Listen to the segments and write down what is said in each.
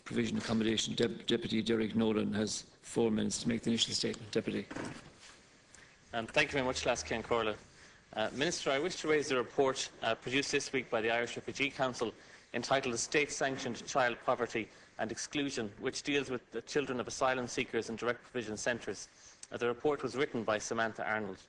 Provision Accommodation Deputy Derek Nolan has 4 minutes to make the initial statement. Deputy. Thank you very much, Lascian Corla. Minister, I wish to raise the report produced this week by the Irish Refugee Council entitled "The State-Sanctioned Child Poverty and Exclusion," which deals with the children of asylum seekers in direct provision centres. The report was written by Samantha Arnold.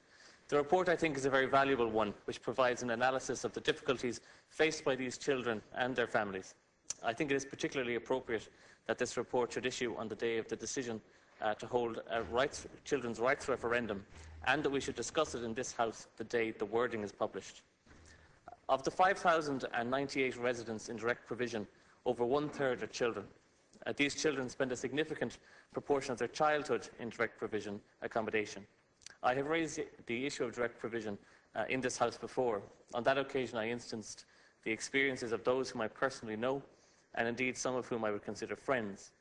The report, I think, is a very valuable one, which provides an analysis of the difficulties faced by these children and their families. I think it is particularly appropriate that this report should issue on the day of the decision to hold a children's rights referendum, and that we should discuss it in this House the day the wording is published. Of the 5,098 residents in direct provision, over 1/3 are children. These children spend a significant proportion of their childhood in direct provision accommodation. I have raised the issue of direct provision in this House before. On that occasion, I instanced the experiences of those whom I personally know, and indeed some of whom I would consider friends.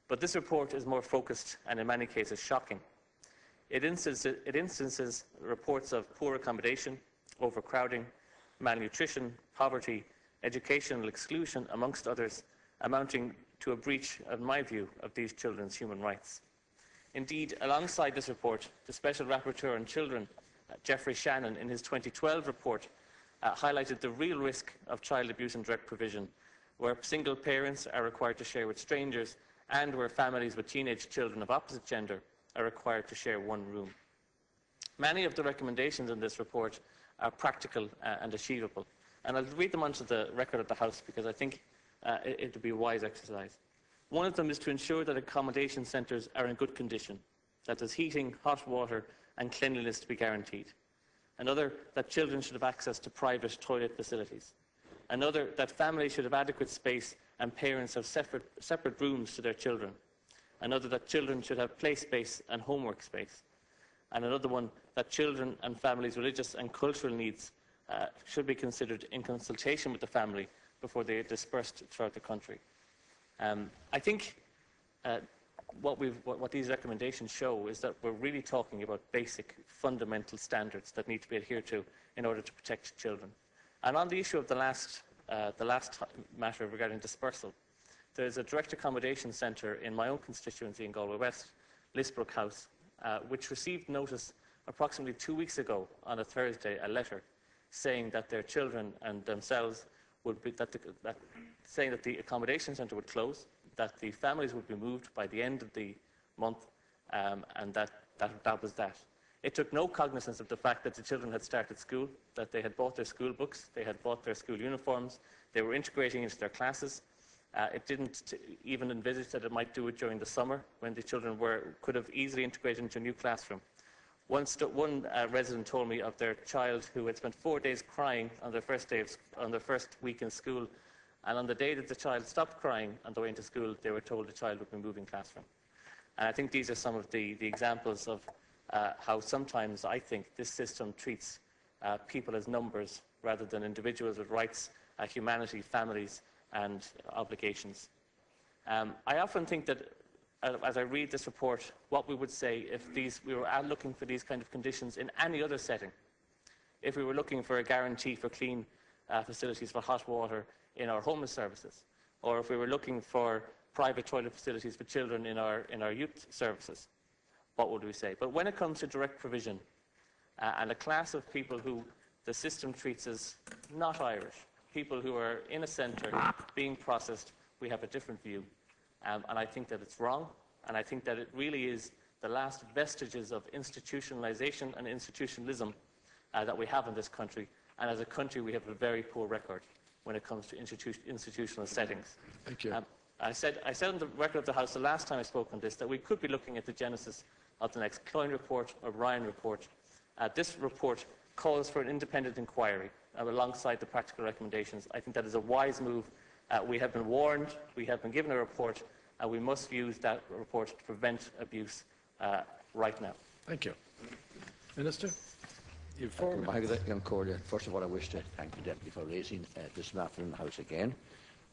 But this report is more focused and in many cases shocking. It instances reports of poor accommodation, overcrowding, malnutrition, poverty, educational exclusion, amongst others, amounting to a breach, in my view, of these children's human rights. Indeed, alongside this report, the Special Rapporteur on Children, Geoffrey Shannon, in his 2012 report, highlighted the real risk of child abuse in direct provision, where single parents are required to share with strangers and where families with teenage children of opposite gender are required to share one room. Many of the recommendations in this report are practical and achievable, and I'll read them onto the record of the House because I think it would be a wise exercise. One of them is to ensure that accommodation centres are in good condition, that there's heating, hot water and cleanliness to be guaranteed. Another, that children should have access to private toilet facilities. Another, that families should have adequate space and parents have separate rooms to their children. Another, that children should have play space and homework space. And another one, that children and families' religious and cultural needs should be considered in consultation with the family before they are dispersed throughout the country. I think what these recommendations show is that we're really talking about basic, fundamental standards that need to be adhered to in order to protect children. And on the issue of the last matter regarding dispersal, there's a direct accommodation centre in my own constituency in Galway West, Lisbrook House, which received notice approximately 2 weeks ago on a Thursday, a letter saying that their children and themselves would be, saying that the accommodation centre would close, that the families would be moved by the end of the month, and that was that. It took no cognizance of the fact that the children had started school, that they had bought their school books, they had bought their school uniforms, they were integrating into their classes. It didn't even envisage that it might do it during the summer when the children could have easily integrated into a new classroom. One resident told me of their child who had spent 4 days crying on their first week in school, and on the day that the child stopped crying on the way into school, they were told the child would be moving classroom. And I think these are some of the examples of how sometimes I think this system treats people as numbers rather than individuals with rights, humanity, families and obligations. I often think that as I read this report, what we would say if we were looking for these kind of conditions in any other setting, if we were looking for a guarantee for clean facilities for hot water in our homeless services, or if we were looking for private toilet facilities for children in our youth services, what would we say? But when it comes to direct provision and a class of people who the system treats as not Irish, people who are in a centre being processed, we have a different view. And I think that it's wrong, and I think that it really is the last vestiges of institutionalisation and institutionalism that we have in this country. And as a country, we have a very poor record when it comes to institutional settings. Thank you. I said on the record of the House the last time I spoke on this that we could be looking at the genesis of the next Cloyne report or Ryan report. This report calls for an independent inquiry alongside the practical recommendations. I think that is a wise move. We have been warned, we have been given a report, and we must use that report to prevent abuse right now. Thank you. Minister? First of all, I wish to thank the Deputy for raising this matter in the House again.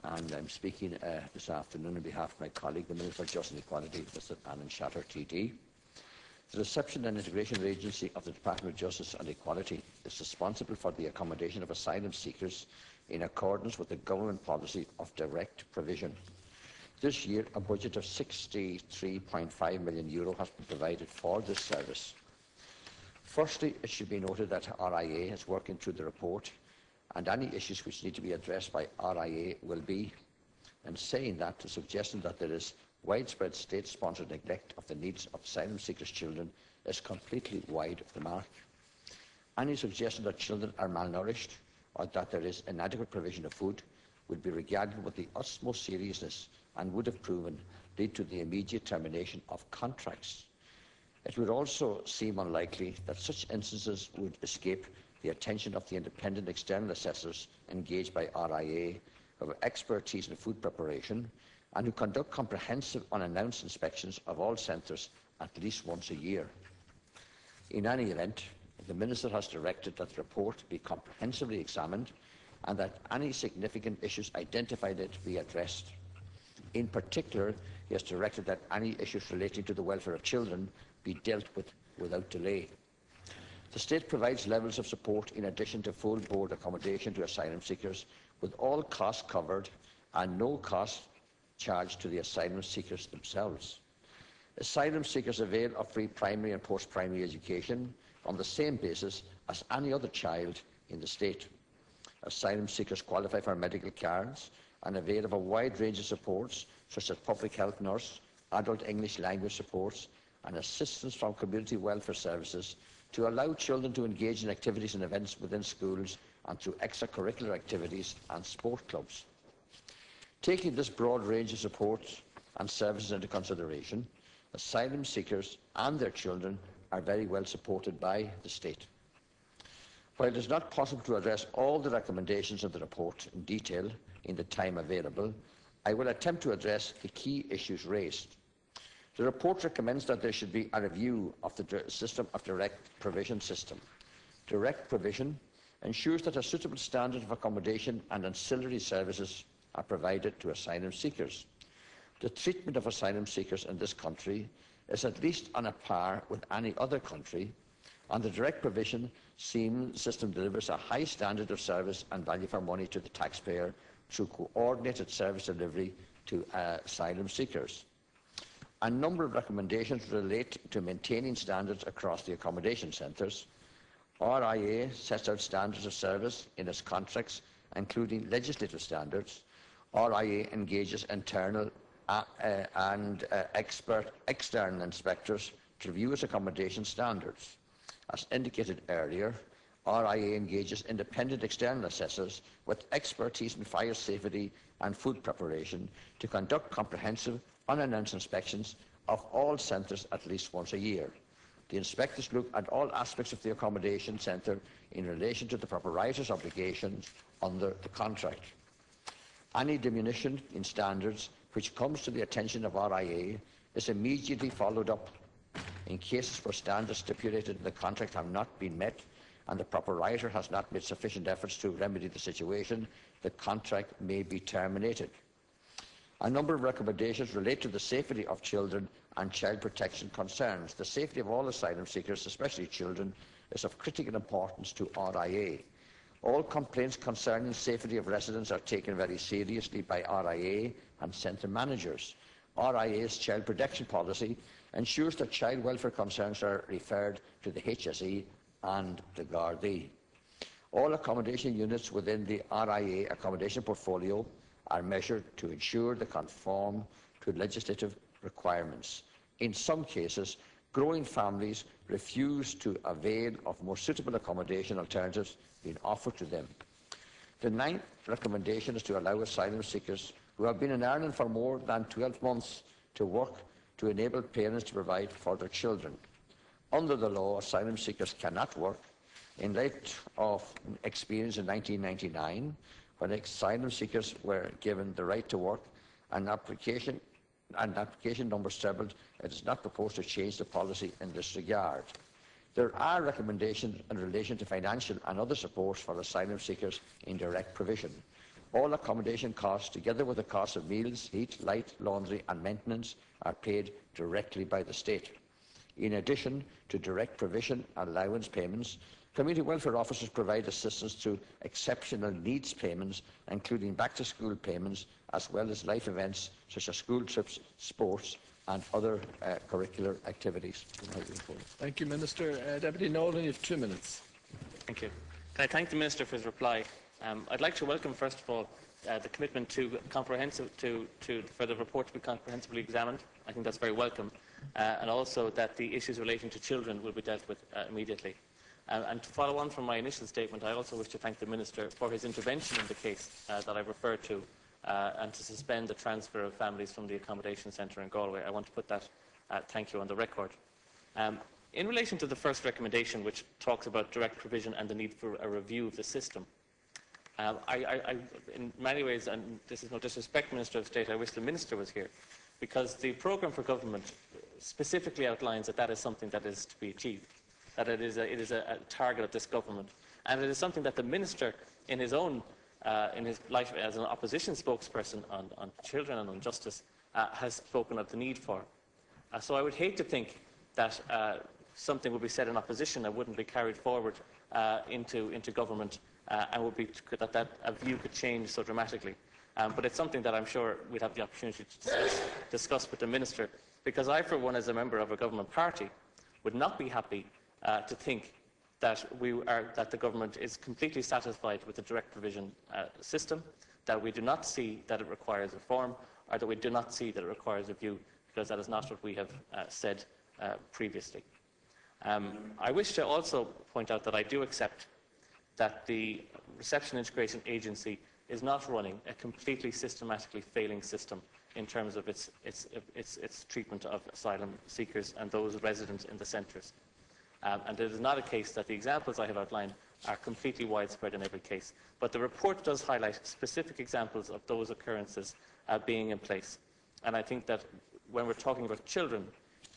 And I'm speaking this afternoon on behalf of my colleague, the Minister for Justice and Equality, Mr. Annan Shatter, TD. The Reception and Integration Agency of the Department of Justice and Equality is responsible for the accommodation of asylum seekers in accordance with the government policy of direct provision. This year, a budget of €63.5 million has been provided for this service. Firstly, it should be noted that RIA is working through the report, and any issues which need to be addressed by RIA will be. And saying that, the suggestion that there is widespread state-sponsored neglect of the needs of asylum seekers' children is completely wide of the mark. Any suggestion that children are malnourished or that there is inadequate provision of food would be regarded with the utmost seriousness and would have proven lead to the immediate termination of contracts. It would also seem unlikely that such instances would escape the attention of the independent external assessors engaged by RIA, who have expertise in food preparation and who conduct comprehensive unannounced inspections of all centres at least once a year. In any event, the Minister has directed that the report be comprehensively examined and that any significant issues identified in it be addressed. In particular, he has directed that any issues relating to the welfare of children be dealt with without delay. The State provides levels of support in addition to full board accommodation to asylum seekers, with all costs covered and no cost charged to the asylum seekers themselves. Asylum seekers avail of free primary and post-primary education on the same basis as any other child in the State. Asylum seekers qualify for medical cards and avail of a wide range of supports such as public health nurse, adult English language supports and assistance from community welfare services to allow children to engage in activities and events within schools and through extracurricular activities and sport clubs. Taking this broad range of supports and services into consideration, asylum seekers and their children are very well supported by the State. While it is not possible to address all the recommendations of the report in detail in the time available, I will attempt to address the key issues raised. The report recommends that there should be a review of the system of direct provision system. Direct provision ensures that a suitable standard of accommodation and ancillary services are provided to asylum seekers. The treatment of asylum seekers in this country is at least on a par with any other country, and the direct provision system delivers a high standard of service and value for money to the taxpayer through coordinated service delivery to asylum seekers. A number of recommendations relate to maintaining standards across the accommodation centres. RIA sets out standards of service in its contracts, including legislative standards. RIA engages internal and expert external inspectors to review its accommodation standards. As indicated earlier, RIA engages independent external assessors with expertise in fire safety and food preparation to conduct comprehensive unannounced inspections of all centres at least once a year. The inspectors look at all aspects of the accommodation centre in relation to the proprietor's obligations under the contract. Any diminution in standards which comes to the attention of RIA is immediately followed up. In cases where standards stipulated in the contract have not been met and the proprietor has not made sufficient efforts to remedy the situation, the contract may be terminated. A number of recommendations relate to the safety of children and child protection concerns. The safety of all asylum seekers, especially children, is of critical importance to RIA. All complaints concerning safety of residents are taken very seriously by RIA and centre managers. RIA's child protection policy ensures that child welfare concerns are referred to the HSE and the Gardaí. All accommodation units within the RIA accommodation portfolio are measured to ensure they conform to legislative requirements. In some cases, growing families refuse to avail of more suitable accommodation alternatives being offered to them. The ninth recommendation is to allow asylum seekers who have been in Ireland for more than 12 months to work to enable parents to provide for their children. Under the law, asylum seekers cannot work. In light of experience in 1999, when asylum seekers were given the right to work and application numbers trebled, it is not proposed to change the policy in this regard. There are recommendations in relation to financial and other supports for asylum seekers in direct provision. All accommodation costs, together with the cost of meals, heat, light, laundry and maintenance, are paid directly by the State. In addition to direct provision allowance payments, community welfare officers provide assistance through exceptional needs payments, including back-to-school payments as well as life events such as school trips, sports and other curricular activities. Thank you, Minister. Deputy Nolan, you have 2 minutes. Thank you. Can I thank the Minister for his reply? I'd like to welcome, first of all, the commitment for the report to be comprehensively examined. I think that's very welcome. And also that the issues relating to children will be dealt with immediately. And to follow on from my initial statement, I also wish to thank the Minister for his intervention in the case that I referred to, and to suspend the transfer of families from the accommodation centre in Galway. I want to put that thank you on the record. In relation to the first recommendation, which talks about direct provision and the need for a review of the system, in many ways, and this is no disrespect, Minister of State, I wish the Minister was here, because the programme for government specifically outlines that that is something that is to be achieved, that it is a target of this government, and it is something that the Minister, in his life as an opposition spokesperson on children and on justice, has spoken of the need for. So I would hate to think that something would be said in opposition that wouldn't be carried forward into government, and that a view could change so dramatically. But it's something that I'm sure we'd have the opportunity to discuss with the Minister, because I, for one, as a member of a government party, would not be happy to think that the government is completely satisfied with the direct provision system, that we do not see that it requires reform, or that we do not see that it requires a view, because that is not what we have said previously. I wish to also point out that I do accept that the Reception Integration Agency is not running a completely systematically failing system in terms of its treatment of asylum seekers and those residents in the centres. And it is not a case that the examples I have outlined are completely widespread in every case. But the report does highlight specific examples of those occurrences being in place. And I think that when we're talking about children,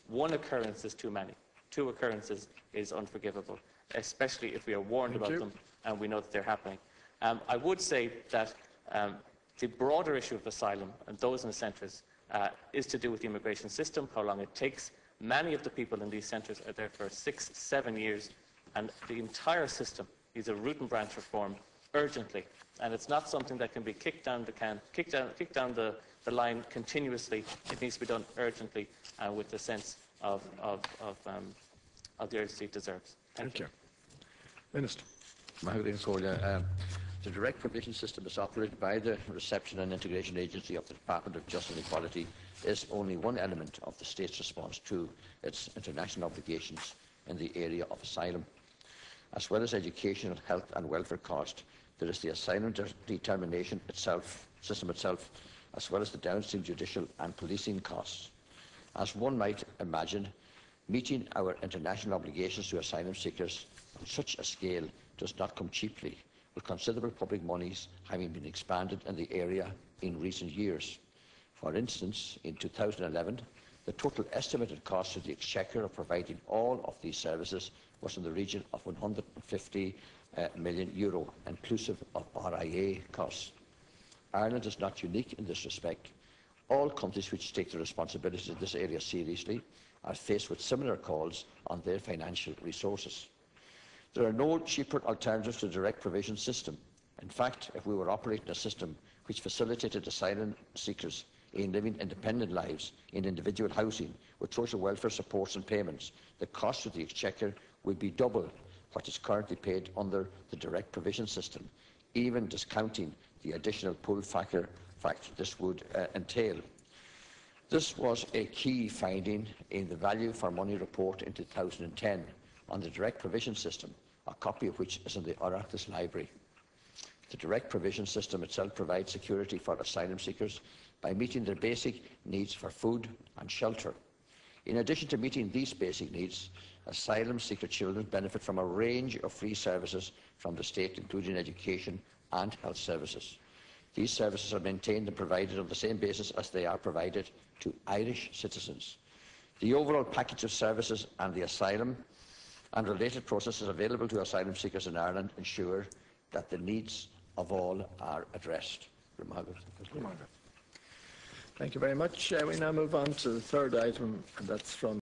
one occurrence is too many. 2 occurrences is unforgivable, especially if we are warned about them and we know that they're happening. I would say that the broader issue of asylum and those in the centres is to do with the immigration system, how long it takes. Many of the people in these centres are there for 6, 7 years, and the entire system needs a root and branch reform urgently. And it's not something that can be kicked down the line continuously. It needs to be done urgently with the sense of the urgency it deserves. Thank you. Minister. The direct provision system is operated by the Reception and Integration Agency of the Department of Justice and Equality is only one element of the state's response to its international obligations in the area of asylum. As well as educational, health and welfare cost, there is the asylum determination system itself, as well as the downstream judicial and policing costs. As one might imagine, meeting our international obligations to asylum seekers on such a scale does not come cheaply, with considerable public monies having been expanded in the area in recent years. For instance, in 2011, the total estimated cost to the Exchequer of providing all of these services was in the region of €150 million, inclusive of RIA costs. Ireland is not unique in this respect. All countries which take their responsibilities in this area seriously are faced with similar calls on their financial resources. There are no cheaper alternatives to the direct provision system. In fact, if we were operating a system which facilitated asylum seekers in living independent lives in individual housing with social welfare supports and payments, the cost of the Exchequer would be double what is currently paid under the direct provision system, even discounting the additional pull factor this would entail. This was a key finding in the Value for Money report in 2010 on the direct provision system, a copy of which is in the Oireachtas Library. The direct provision system itself provides security for asylum seekers by meeting their basic needs for food and shelter. In addition to meeting these basic needs, asylum seeker children benefit from a range of free services from the state, including education and health services. These services are maintained and provided on the same basis as they are provided to Irish citizens. The overall package of services and the asylum and related processes available to asylum seekers in Ireland ensure that the needs of all are addressed. Thank you very much. We now move on to the third item, and that's from